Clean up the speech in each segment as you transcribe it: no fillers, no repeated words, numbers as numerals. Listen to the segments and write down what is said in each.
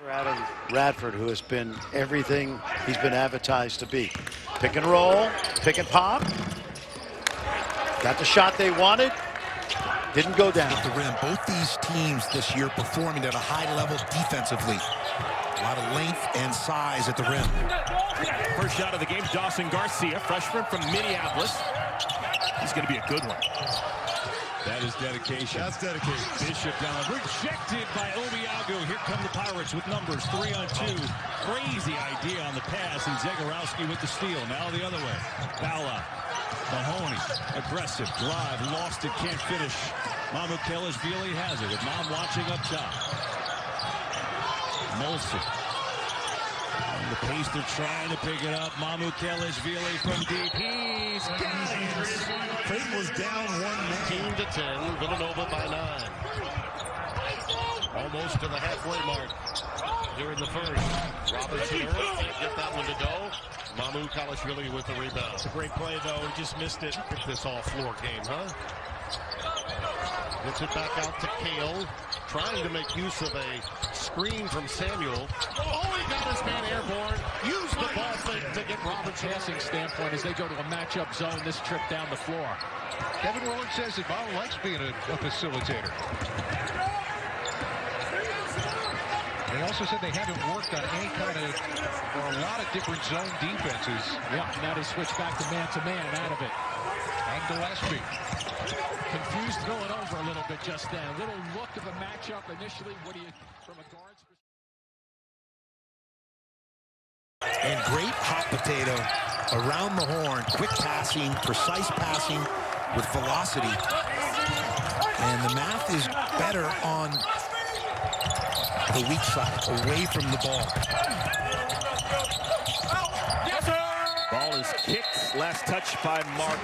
Adam Radford, who has been everything he's been advertised to be. Pick and roll, pick and pop. Got the shot they wanted. Didn't go down. At the rim. Both these teams this year performing at a high level defensively. A lot of length and size at the rim. First shot of the game, Dawson Garcia, freshman from Minneapolis. He's going to be a good one. That is dedication. That's dedication. Bishop down. Rejected by Obiago. Here come the Pirates with numbers 3-on-2. Crazy idea on the pass, and Zagorowski with the steal. Now the other way. Bala. Mahoney. Aggressive. Drive. Lost it. Can't finish. Mamukelashvili has it with Mom watching up top. Molson. On the pace, they're trying to pick it up. Mamukelashvili from deep. He's got it. Creighton was down 1 man. 10. Villanova by 9. Almost to the halfway mark here in the first. Robinson can't get that one to go. Mamukelashvili with the rebound. It's a great play, though. He just missed it. Pick this all-floor game, huh? Gets it back out to Kale. Trying to make use of a screen from Samuel. Oh, he got his man airborne. Use the ball fake to get Robinson. Passing standpoint as they go to a matchup zone this trip down the floor. Kevin Willard says that Bob likes being a facilitator. They also said they haven't worked on any kind of, or a lot of different zone defenses. Yeah, now they switch back to man out of it. And Gillespie. Confused Villanova a little bit just then. A little look of a matchup initially. What do you, from a guard's perspective? And great hot potato around the horn. Quick passing, precise passing with velocity. And the math is better on the weak side, away from the ball. Ball is kicked. Last touch by Mark.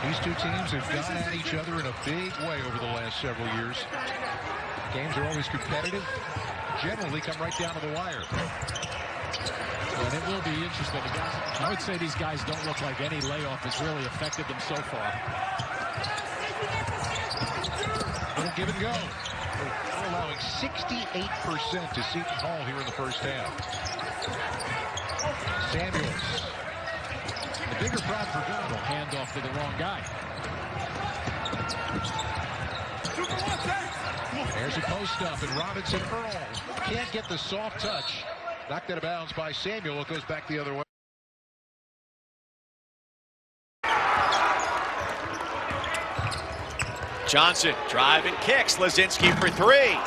These two teams have gone at each other in a big way over the last several years. Games are always competitive. Generally come right down to the wire. And it will be interesting. I would say these guys don't look like any layoff has really affected them so far. Little give and go. They're allowing 68% to Seton Hall here in the first half. Samuels. The bigger problem for Villanova. Hand off to the wrong guy. There's a post up, and Robinson Earl can't get the soft touch. Knocked out of bounds by Samuel. It goes back the other way. Johnson driving, kicks. Lazinski for three.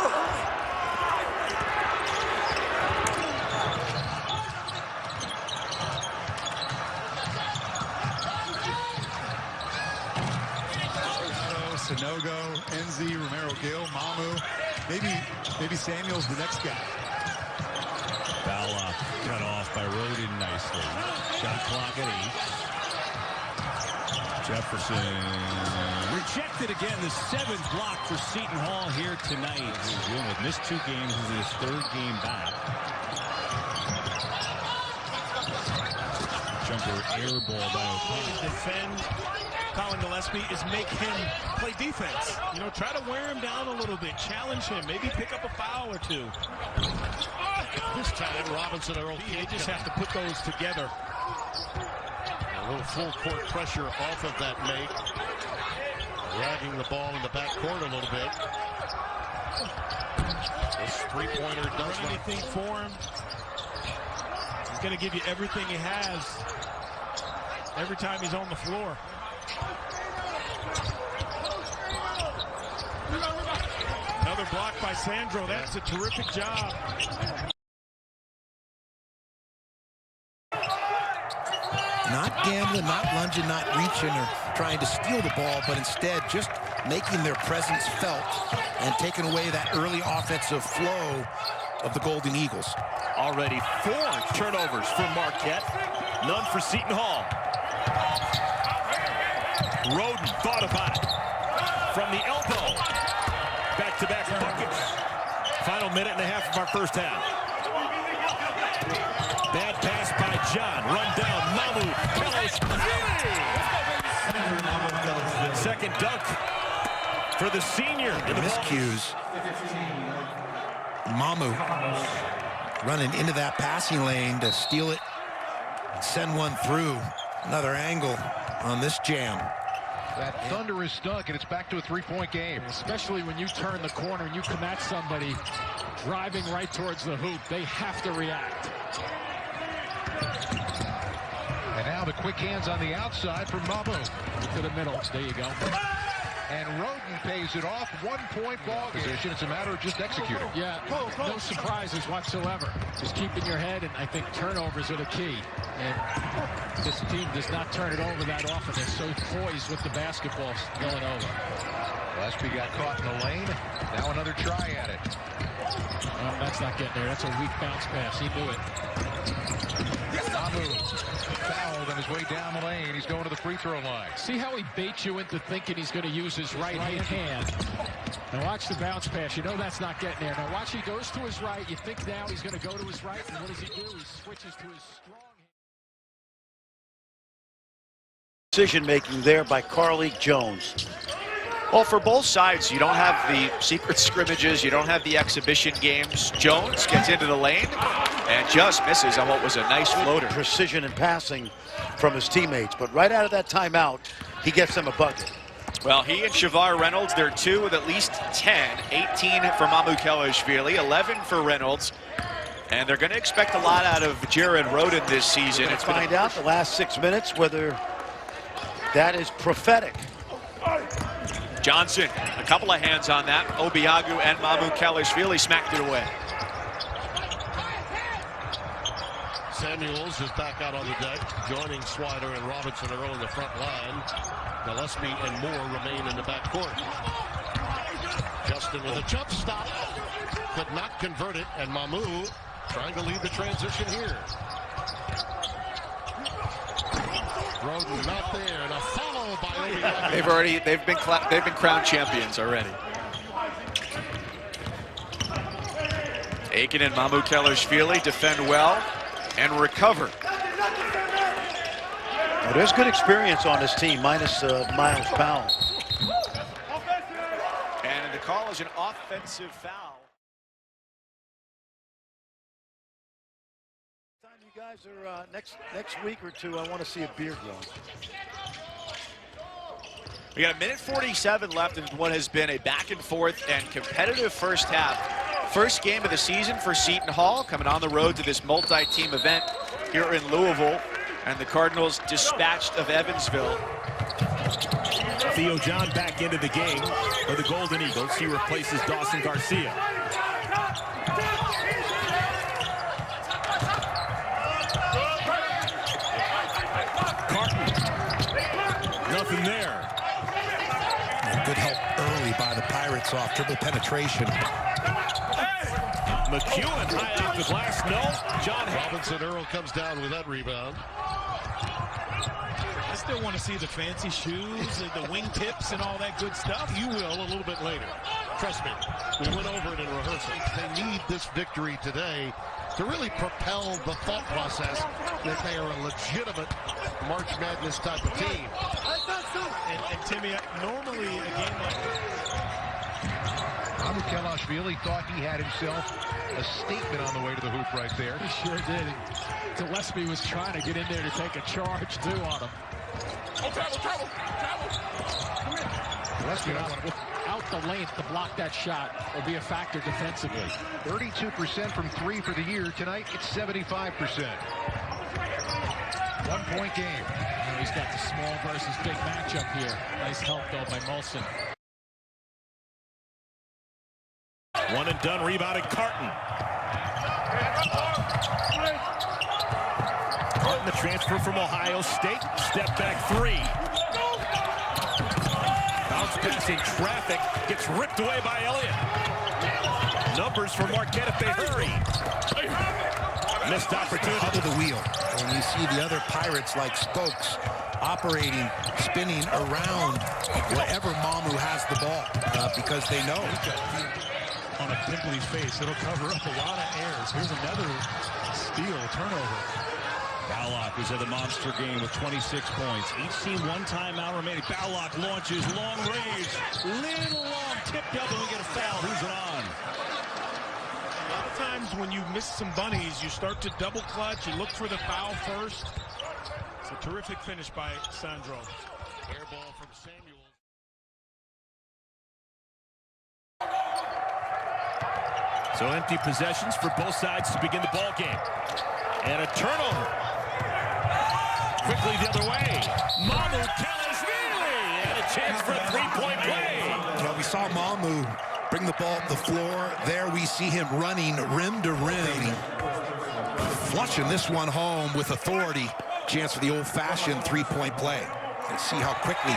Sanogo, Enzi, Romero Gill, Mamu. Maybe Samuel's the next guy. Bala cut off by Rodin nicely. Shot clock at 8. Jefferson rejected again. The 7th block for Seton Hall here tonight. He's dealing with missed 2 games. This is his 3rd game back. Jumper air ball by O'Connor. Defend Colin Gillespie is make him play defense. You know, try to wear him down a little bit, challenge him, maybe pick up a foul or 2. This time, Robinson Earl. They just have to put those together. A little full court pressure off of that make. Dragging the ball in the backcourt a little bit. This three-pointer does Run anything for him. He's going to give you everything he has every time he's on the floor. Another block by Sandro. That's a terrific job. Not gambling, not lunging, not reaching or trying to steal the ball, but instead just making their presence felt and taking away that early offensive flow of the Golden Eagles. Already 4 turnovers for Marquette. None for Seton Hall. Rodin thought about it. From the elbow. Back-to-back buckets. Final minute and a half of our first half. Bad pass by John. Run down. Mamukelashvili. Second dunk for the senior. Miscues. Mamu running into that passing lane to steal it, send one through. Another angle on this jam. That thunder is stuck, and it's back to a three-point game. Especially when you turn the corner and you come at somebody driving right towards the hoop. They have to react. And now the quick hands on the outside from Mamu. To the middle. There you go. And Roden pays it off. 1-point ball position. It's a matter of just executing. Yeah, no surprises whatsoever. Just keeping your head, and I think turnovers are the key. And this team does not turn it over that often. They're so poised with the basketball going over. Gillespie got caught in the lane. Now another try at it. That's not getting there. That's a weak bounce pass. He knew it. Mamu fouled on his way down the lane. He's going to the free throw line. See how he baits you into thinking he's going to use his right hand. Now watch the bounce pass. You know that's not getting there. Now watch, he goes to his right. You think now he's going to go to his right. And what does he do? He switches to his strong hand. Decision making there by Carly Jones. Well, for both sides, you don't have the secret scrimmages, you don't have the exhibition games. Jones gets into the lane and just misses on what was a nice floater. Precision in passing from his teammates, but right out of that timeout, he gets them a bucket. Well, he and Shavar Reynolds, they're two with at least 10, 18 for Mamukelashvili, 11 for Reynolds. And they're going to expect a lot out of Jared Roden this season. Let's find out the last 6 minutes whether that is prophetic. Johnson, a couple of hands on that. Obiagu and Mamukelashvili smacked it away. Samuels is back out on the deck, joining Swider and Robinson Earl in the front line. Gillespie and Moore remain in the backcourt. Justin with a jump stop, could not convert it, and Mamu trying to lead the transition here. Roden not there, and a follow by Obiagu. They've been crowned champions already. Aiken and Mamukelashvili defend well and recover. Well, there's good experience on this team, minus Miles Powell. And the call is an offensive foul. You guys are next week or two, I want to see a beard grown. We got 1:47 left in what has been a back and forth and competitive first half. First game of the season for Seton Hall, coming on the road to this multi-team event here in Louisville, and the Cardinals dispatched of Evansville. Theo John back into the game for the Golden Eagles. He replaces Dawson Garcia. Nothing there. And good help early by the Pirates off dribble penetration. McEwen high off the glass. No. John Robinson Earl comes down with that rebound. I still want to see the fancy shoes, the wingtips, and all that good stuff. You will a little bit later. Trust me. We went over it in rehearsal. They need this victory today to really propel the thought process that they are a legitimate March Madness type of team. And Timmy, normally a game like Mamukelashvili thought he had himself a statement on the way to the hoop right there. He sure did. And Gillespie was trying to get in there to take a charge, too, on him. Gillespie out the length to block that shot will be a factor defensively. 32% from three for the year. Tonight, it's 75%. 1-point game. He's got the small versus big matchup here. Nice help, though, by Molson. One and done, rebounded Carton. Carton, the transfer from Ohio State. Step back three. Bounce pass in traffic. Gets ripped away by Elliott. Numbers for Marquette if they hurry. Missed opportunity. Top of the wheel. And you see the other Pirates like spokes operating, spinning around wherever Mamu has the ball because they know. on a Pimply's face, it'll cover up a lot of errors. Here's another steal, turnover. Ballock is at the monster game with 26 points. Each team one timeout remaining. Ballock launches long range. Little long tipped up and we get a foul. Who's it on? sometimes when you miss some bunnies, you start to double clutch. You look for the foul first. It's a terrific finish by Sandro. Air ball from Samuel. So empty possessions for both sides to begin the ball game. And a turnover. Quickly the other way. Mamukelashvili, and a chance for a three-point play. Well, we saw Mamu bring the ball up the floor. There we see him running rim to rim. Flushing this one home with authority. Chance for the old-fashioned three-point play. And see how quickly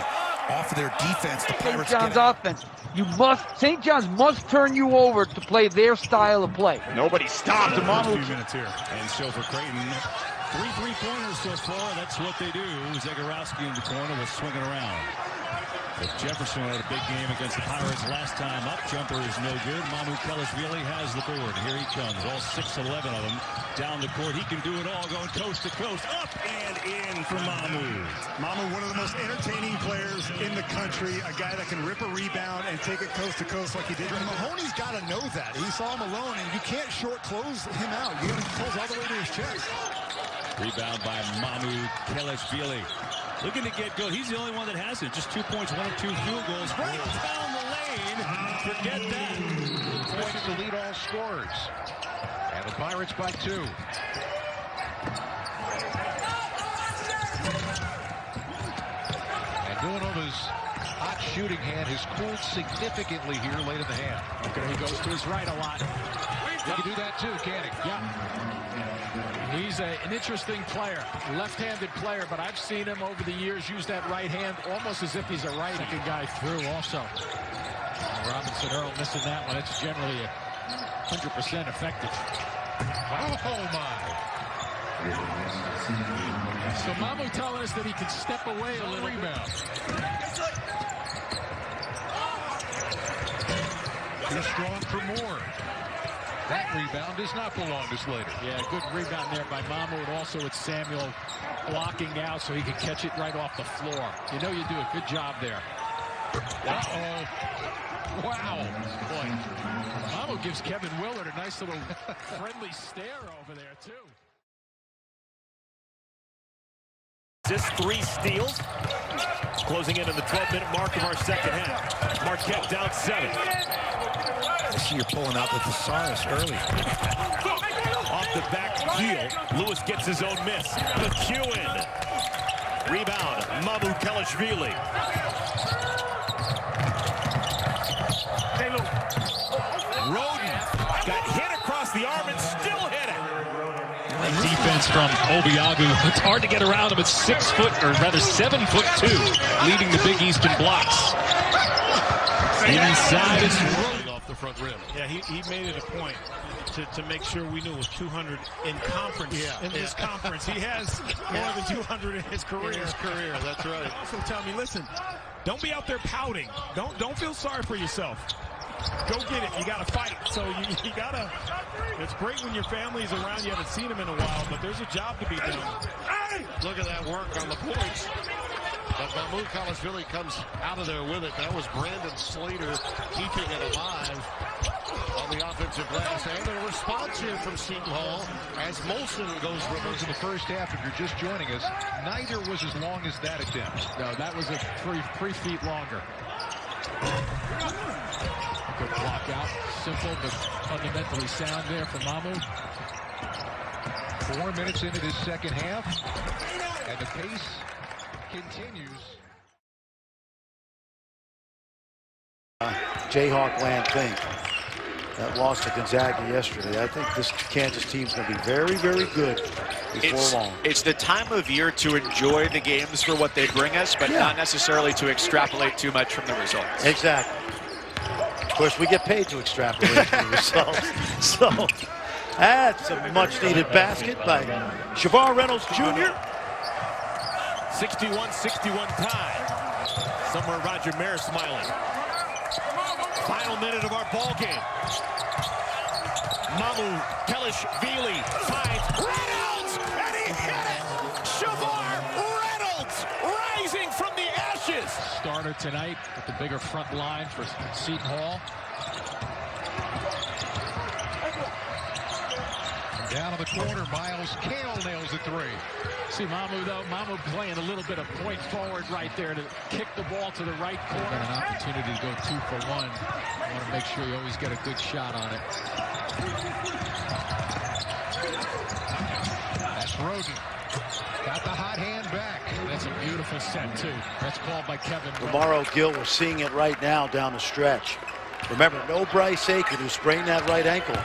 off of their defense the Pirates St. John's get it. offense. St. John's must turn you over to play their style of play. Nobody stopped him. A few minutes here. And so for Creighton, 3 3-pointers so far. That's what they do. Zegarowski in the corner will swing it around. But Jefferson had a big game against the Pirates last time up. Jumper is no good. Mamukelashvili has the board. Here he comes. All 6'11" of them down the court. He can do it all, going coast to coast. Up and in for Mamu. Mamu, one of the most entertaining players in the country. A guy that can rip a rebound and take it coast to coast like he did. And Mahoney's got to know that. He saw him alone, and you can't short close him out. You got to close all the way to his chest. Rebound by Mamukelashvili. Looking to get good. He's the only one that has it. Just 2 points, 1 of 2 field goals. Right down the lane. Forget that. Points to lead all scorers. And the Pirates by 2. And Villanova's hot shooting hand has cooled significantly here late in the half. Okay, he goes to his right a lot. He can do that too, can't he? Yeah. He's an interesting player, left-handed player, but I've seen him over the years use that right hand almost as if he's a right guy through also. Robinson Earl missing that one. It's generally 100% effective. Oh my. So Mamu telling us that he can step away a little Rebound. Too strong for more. That rebound does not belong to Slater. Yeah, good rebound there by Mamu, and also it's Samuel blocking out so he can catch it right off the floor. You know you do a good job there. Uh-oh. Wow. Boy, Mamu gives Kevin Willard a nice little friendly stare over there, too. Just 3 steals. Closing in on the 12-minute mark of our second half. Marquette down 7. I see you're pulling out the thesaurus early. Off the back heel, Lewis gets his own miss. McEwen. Rebound, Mamukelashvili. Roden got hit across the arm and still hit it. Defense from Obiagu. It's hard to get around him. It's 6 foot, or rather 7'2", leading the Big Eastern blocks. Inside is Off the front rim. Yeah, he made it a point to make sure we knew it was 200 in conference. Yeah, in this conference. He has more than 200 in his career. That's right. Also tell me, listen, don't be out there pouting. Don't feel sorry for yourself. Go get it. You got to fight. So you got to. It's great when your family is around. You haven't seen them in a while, but there's a job to be done. Look at that work on the points. But Mamukelashvili comes out of there with it. That was Brandon Slater keeping it alive on the offensive glass. And a response here from Seton Hall as Molson goes reverse in the first half. If you're just joining us, neither was as long as that attempt. No, that was a 3 feet longer. Good block out. Simple, but fundamentally sound there from Mamu. 4 minutes into this second half, and the pace continues. Jayhawk land thing. That loss to Gonzaga yesterday. I think this Kansas team's going to be very, very good before long. It's the time of year to enjoy the games for what they bring us, but not necessarily to extrapolate too much from the results. Exactly. Of course, we get paid to extrapolate from the results. So that's a much-needed basket by Shavar Reynolds Jr. 61-61 tie. Somewhere Roger Mayer smiling. Final minute of our ball game. Mamukelashvili finds Reynolds, and he hit it! Shavar Reynolds rising from the ashes. Starter tonight with the bigger front line for Seton Hall. Down in the corner, Miles Kale nails the three. See Mamu, though. Mamu playing a little bit of point forward right there to kick the ball to the right corner. An opportunity to go 2 for 1. You want to make sure you always get a good shot on it. That's Roden. Got the hot hand back. That's a beautiful set, too. That's called by Kevin. Romaro Gill, we're seeing it right now down the stretch. Remember, no Bryce Aiken, who sprained that right ankle.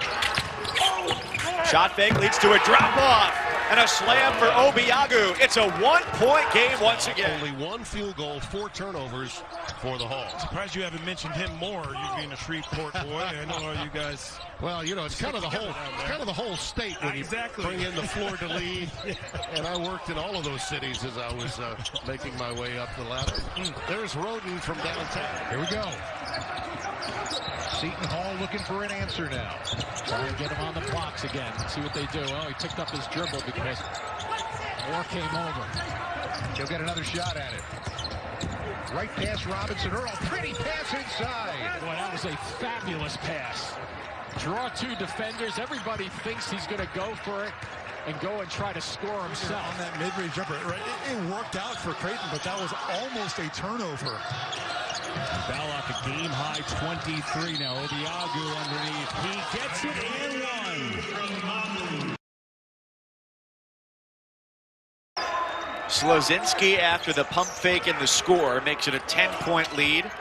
Shot fake leads to a drop-off and a slam for Obiagu. It's a 1-point game once again. Only 1 field goal, 4 turnovers for the Hawks. I'm surprised you haven't mentioned him more. You being a Shreveport boy, I know all you guys. Well, you know, it's kind of the whole state when you bring in the fleur-de-lis. And I worked in all of those cities as I was making my way up the ladder. There's Roden from downtown. Here we go. Seton Hall looking for an answer now. Try and get him on the blocks again. See what they do. Oh, he picked up his dribble because Moore came over. He'll get another shot at it. Right past Robinson Earl. Pretty pass inside. Boy, that was a fabulous pass. Draw 2 defenders. Everybody thinks he's going to go for it and go and try to score himself. On that mid-range jumper, right? It worked out for Creighton, but that was almost a turnover. Ballock a game-high 23 now. Obiagu underneath. He gets it and 1. Slozinski, after the pump fake and the score, makes it a 10-point lead.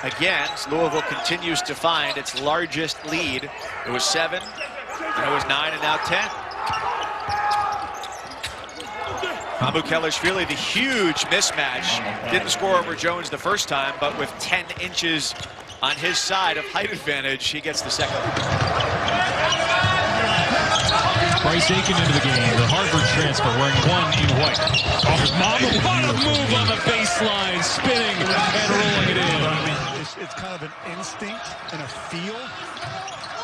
Again, Louisville continues to find its largest lead. It was 7, and it was 9, and now 10. Mamukelashvili, the huge mismatch. Didn't score over Jones the first time, but with 10 inches on his side of height advantage, he gets the second. Bryce Aiken into the game, the Harvard transfer, wearing 1 in white. Mamu, what a move on the baseline, spinning and rolling it in. It's kind of an instinct and a feel.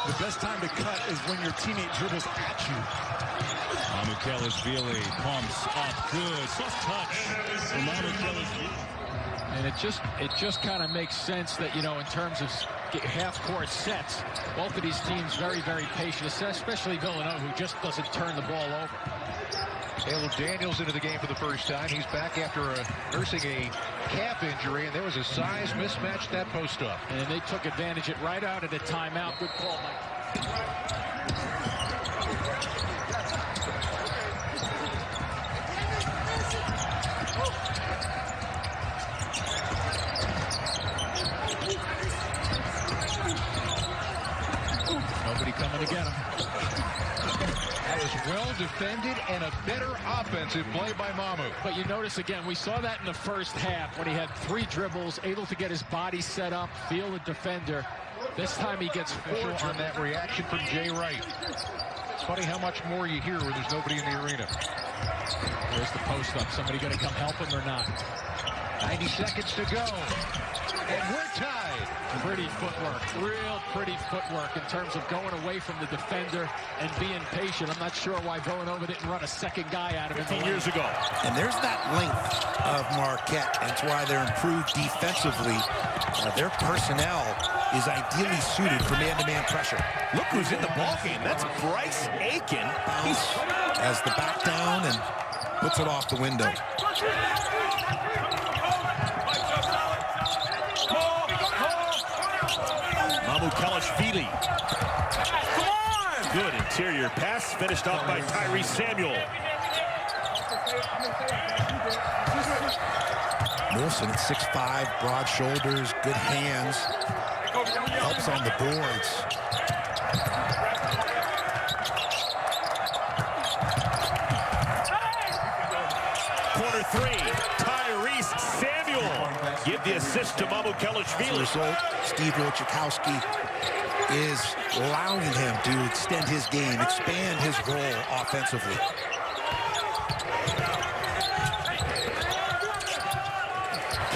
The best time to cut is when your teammate dribbles at you. Mamukelashvili pumps up good. Soft touch from Mamukelashvili. And it just kind of makes sense that, you know, in terms of half-court sets, both of these teams very, very patient, especially Villanova, who just doesn't turn the ball over. Caleb Daniels into the game for the first time. He's back after nursing a calf injury, and there was a size mismatch that post-up. And they took advantage of it right out at a timeout. Good call, Mike. Nobody coming to get him. That was well defended and a better offensive play by Mamu. But you notice again, we saw that in the first half when he had 3 dribbles, able to get his body set up, feel the defender. This time he gets 4 on that reaction from Jay Wright. It's funny how much more you hear when there's nobody in the arena. There's the post up. Somebody going to come help him or not? 90 seconds to go. And we're tied. Pretty footwork, real pretty footwork in terms of going away from the defender and being patient. I'm not sure why Villanova didn't run a second guy out of him 15 years ago. And there's that length of Marquette. That's why they're improved defensively. Their personnel is ideally suited for man-to-man pressure. Look who's in the ballgame. That's Bryce Aiken. Has the back down and puts it off the window. Mamukelashvili. Good interior pass, finished off by Tyrese Samuel. Wilson at 6'5", broad shoulders, good hands. Helps on the boards. Corner 3, Tyrese Samuel. Give the assist to Mamukelashvili. As a result, Steve Wojciechowski is allowing him to extend his game, expand his role offensively.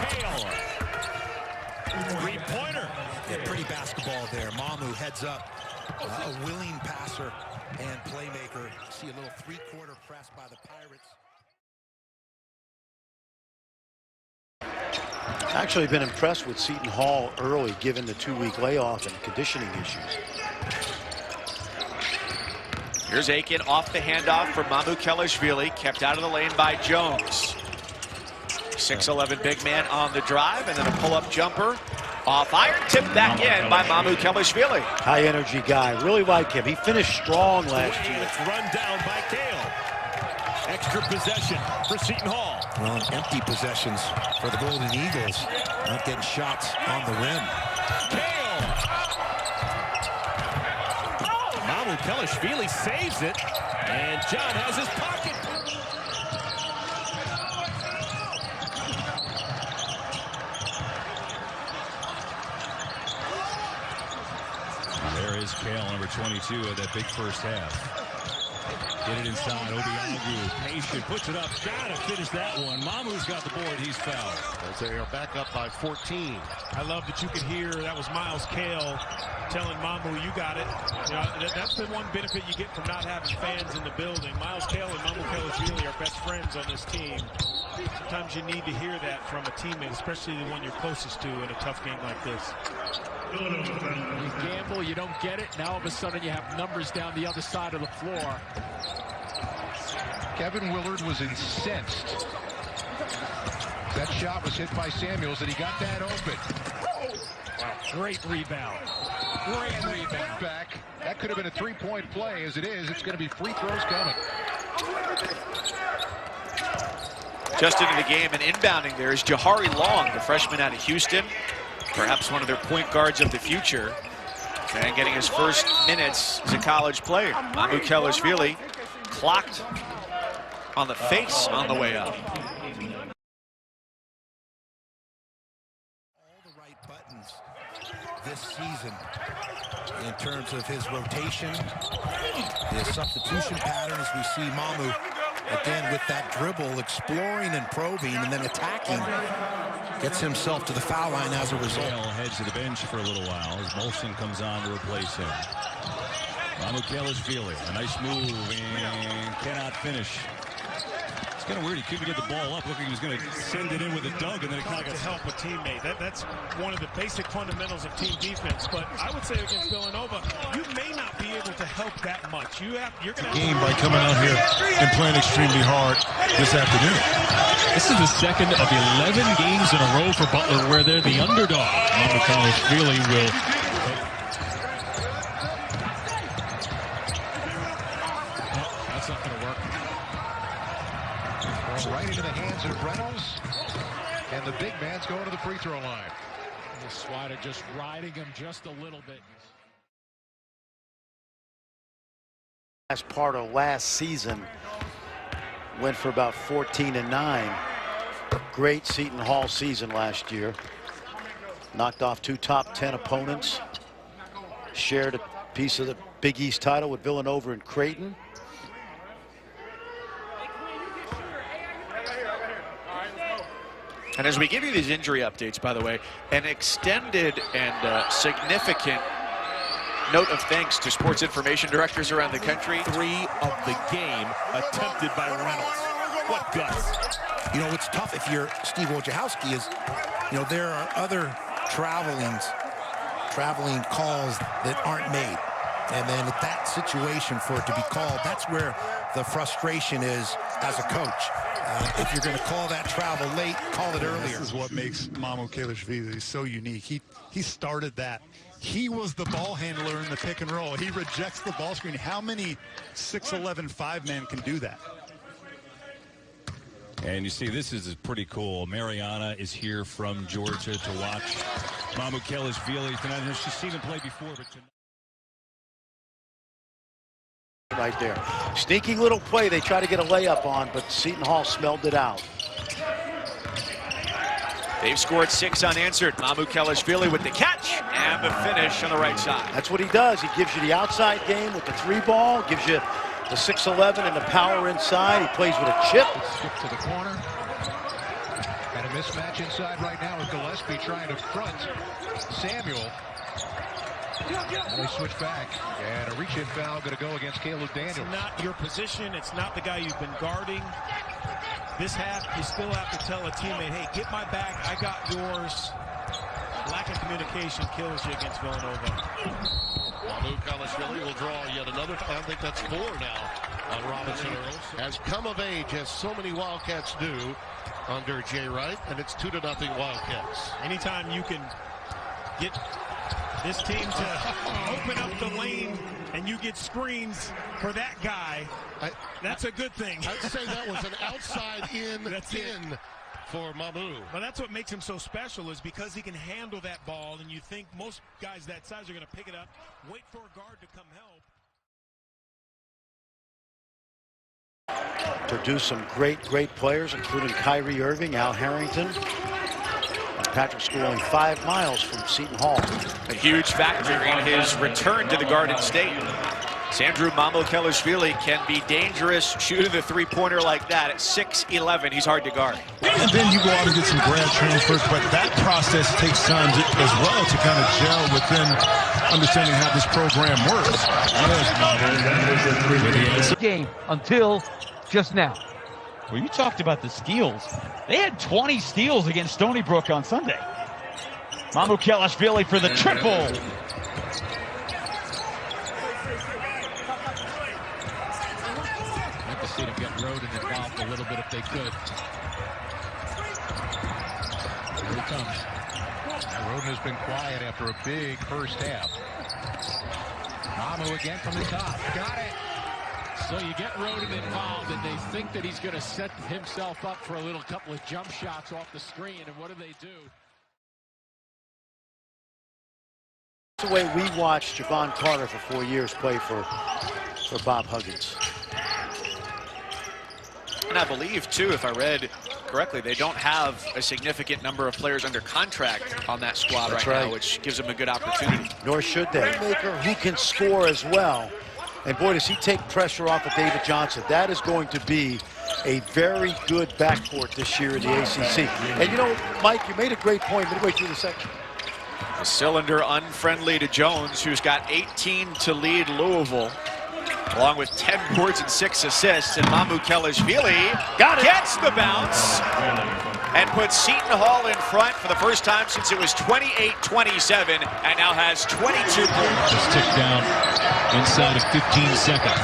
Kale. 3-pointer. Yeah, pretty basketball there. Mamu heads up, a willing passer and playmaker. See a little 3-quarter press by the Pirates. Actually been impressed with Seton Hall early, given the 2-week layoff and conditioning issues. Here's Aiken off the handoff for Mamukelashvili, kept out of the lane by Jones. 6'11" big man on the drive, and then a pull-up jumper. Off iron, tipped back in by Mamukelashvili. High energy guy, really like him. He finished strong last year. It's run down by Kale. Extra possession for Seton Hall. Well, empty possessions for the Golden Eagles. Not getting shots on the rim. Kale. Mamukelashvili saves it, and John has his pocket. There is Kale, number 22, of that big first half. Get it inside. Obiagu, patient, puts it up. Got to finish that one. Mamu's got the board. He's fouled. As they are back up by 14. I love that you could hear that was Miles Kale telling Mamu, you got it. You know, that's the one benefit you get from not having fans in the building. Miles Kale and Mamukelashvili are best friends on this team. Sometimes you need to hear that from a teammate, especially the one you're closest to in a tough game like this. You gamble, you don't get it. Now all of a sudden you have numbers down the other side of the floor. Kevin Willard was incensed. That shot was hit by Samuels, and he got that open. Wow, great rebound. Great rebound. Back. That could have been a three-point play. As it is, it's going to be free throws coming. Just into the game and inbounding there is Jahari Long, the freshman out of Houston. Perhaps one of their point guards of the future. And getting his first minutes as a college player. Mamukelashvili clocked on the face on the way up. All the right buttons this season in terms of his rotation, his substitution patterns. We see Mamu again with that dribble, exploring and probing and then attacking. Gets himself to the foul line as a result. Kale heads to the bench for a little while as Molson comes on to replace him. Mamukelashvili, a nice move and cannot finish. It's kind of weird. He couldn't get the ball up. Looking, he was going to send it in with a dunk, and then it kind of to help a teammate. That's one of the basic fundamentals of team defense. But I would say against Villanova, you may not be able to help that much. You're going to game by coming out here and playing extremely hard this afternoon. This is the second of 11 games in a row for Butler where they're the underdog. Mamukelashvili will. That's not going to work. Right into the hands of Reynolds. And the big man's going to the free throw line. The Swider just riding him just a little bit. Last part of last season went for about 14-9. Great Seton Hall season last year. Knocked off 2 top 10 opponents. Shared a piece of the Big East title with Villanova and Creighton. And as we give you these injury updates, by the way, an extended and significant note of thanks to sports information directors around the country. 3 of the game attempted by Reynolds. What guts. You know, what's tough if you're Steve Wojciechowski is, you know, there are other traveling calls that aren't made. And then at that situation for it to be called, that's where the frustration is as a coach. If you're going to call that travel late, call it earlier. This is what makes Mamukelashvili so unique. He started that. He was the ball handler in the pick and roll. He rejects the ball screen. How many 6'11" 5-men can do that? And you see, this is pretty cool. Mariana is here from Georgia to watch Mamukelashvili tonight. She's seen him play before, but tonight. Right there. Sneaky little play they try to get a layup on, but Seton Hall smelled it out. They've scored 6 unanswered. Mamukelashvili with the catch and the finish on the right side. That's what he does. He gives you the outside game with the 3-ball, gives you the 6'11" and the power inside. He plays with a chip. Skip to the corner. And a mismatch inside right now with Gillespie trying to front Samuel. And they switch back. And a reach-in foul going to go against Caleb Daniels. It's not your position. It's not the guy you've been guarding. This half, you still have to tell a teammate, hey, get my back. I got yours. Lack of communication kills you against Villanova. Mamukelashvili will draw yet another. I think that's 4 now on Robinson Earls. Has come of age, as so many Wildcats do under Jay Wright, and it's 2-0 Wildcats. Anytime you can get this team to open up the lane and you get screens for that guy, that's a good thing. I'd say that was an outside-in in for Mamu. But that's what makes him so special, is because he can handle that ball, and you think most guys that size are going to pick it up, wait for a guard to come help. Produce some great players, including Kyrie Irving, Al Harrington. And Patrick School only 5 miles from Seton Hall. A huge factor in his return to the Garden State. Sandro Mamukelashvili can be dangerous shooting the three-pointer like that. At 6'11", he's hard to guard. And then you go out and get some grad transfers, but that process takes time as well to kind of gel within understanding how this program works. Game until just now. Well, you talked about the steals. They had 20 steals against Stony Brook on Sunday. Mamukelashvili for the triple. I'd like to see them get Roden involved a little bit if they could. Here he comes. Roden has been quiet after a big first half. Mamu again from the top. Got it. So you get Roden involved, and they think that he's going to set himself up for a little couple of jump shots off the screen, and what do? That's the way we watched Javon Carter for 4 years play for Bob Huggins. And I believe, too, if I read correctly, they don't have a significant number of players under contract on that squad right now, which gives them a good opportunity. Nor should they. Maker who can score as well. And boy, does he take pressure off of David Johnson. That is going to be a very good backcourt this year in the ACC. And you know, Mike, you made a great point midway through the section. A cylinder unfriendly to Jones, who's got 18 to lead Louisville, along with 10 boards and 6 assists. And Mamukelashvili gets the bounce and puts Seton Hall in front for the first time since it was 28-27, and now has 22 points. Just tick down inside of 15 seconds.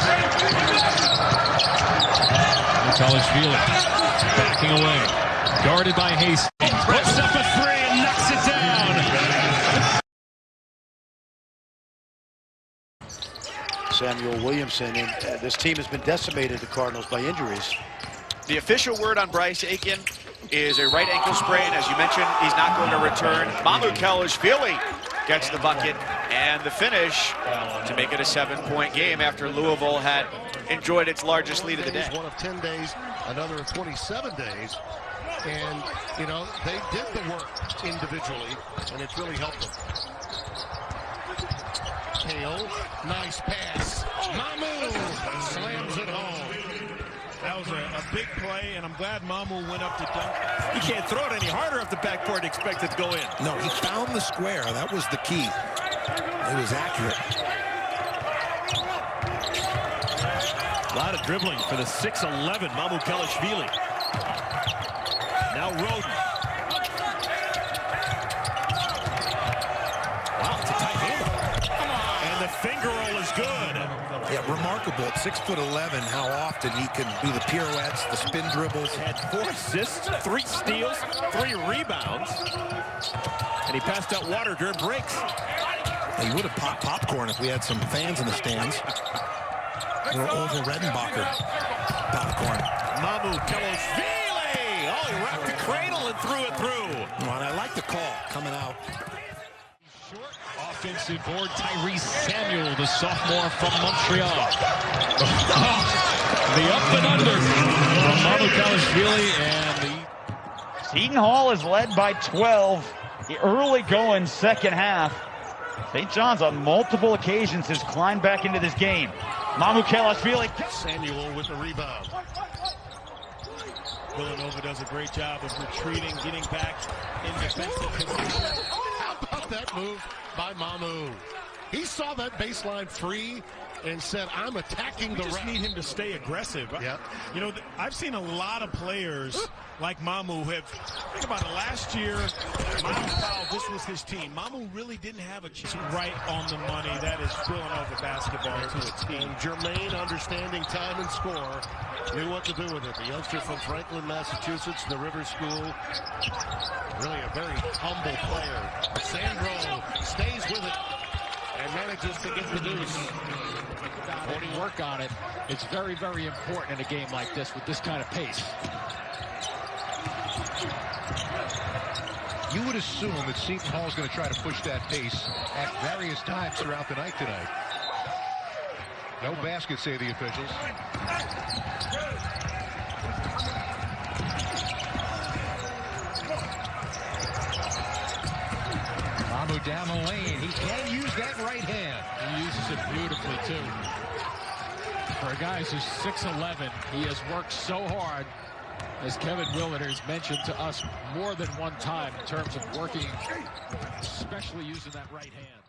Mamukelashvili backing away, guarded by Hastings. Puts up a 3 and knocks it down. Samuel Williamson, and this team has been decimated, the Cardinals, by injuries. The official word on Bryce Aiken is a right ankle sprain. As you mentioned, he's not going to return. Mamukelashvili gets the bucket and the finish to make it a 7-point game after Louisville had enjoyed its largest lead of the day. One of 10 days, another of 27 days. And, you know, they did the work individually, and it's really helped them. Hale, nice pass. Mamu slams it home. That was a big play, and I'm glad Mamu went up to dunk. You can't throw it any harder up the backboard and expect it to go in. No, he found the square. That was the key. It was accurate. A lot of dribbling for the 6'11" Mamukelashvili. Now Roden. Wow, it's a tight handle. And the finger roll is good. Yeah, remarkable at 6'11", how often he can do the pirouettes, the spin dribbles. Had 4 assists, 3 steals, 3 rebounds. And he passed out water during breaks. He would have popped popcorn if we had some fans in the stands. Little Orville Redenbacher popcorn. Mamukelashvili! Oh, he wrapped the cradle and threw it through. Well, and I like the call coming out. Short offensive board, Tyrese Samuel, the sophomore from Montreal. The up and under from Mamukelashvili, and the Seton Hall is led by 12. The early going second half. St. John's on multiple occasions has climbed back into this game. Mamukelashvili. Samuel with the rebound. Villanova does a great job of retreating, getting back in defensive position. How about that move by Mamu? He saw that baseline free and said, I'm attacking the just need him to stay aggressive. Yeah. You know, I've seen a lot of players like Mamu have Think about it. Last year, Mamu Powell, this was his team. Mamu really didn't have a chance. Right on the money. That is spilling over basketball to a team. And Jermaine, understanding time and score, knew what to do with it. The youngster from Franklin, Massachusetts, the River School. Really a very humble player. Sandro stays with it and manages to get the deuce. When you work on it, it's very, very important in a game like this with this kind of pace. You would assume that Seton Hall is going to try to push that pace at various times throughout the night tonight. No basket, say the officials. Mamu down the lane. He can use that right hand. He uses it beautifully, too. For a guy who's 6'11", he has worked so hard, as Kevin Willard has mentioned to us more than one time, in terms of working, especially using that right hand.